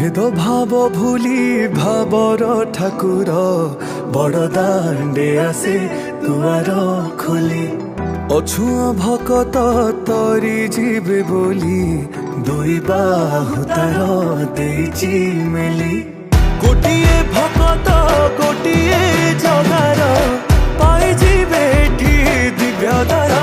भेद भाव भूली भावर ठाकुर बड़ दांडे आसे दुआर खोली अछुआ भकत तरी जीवे बोली दुई बाहु तार देइछि मेली गोटिए भकत गोटिए जगार पाई जीवे दिव्य दर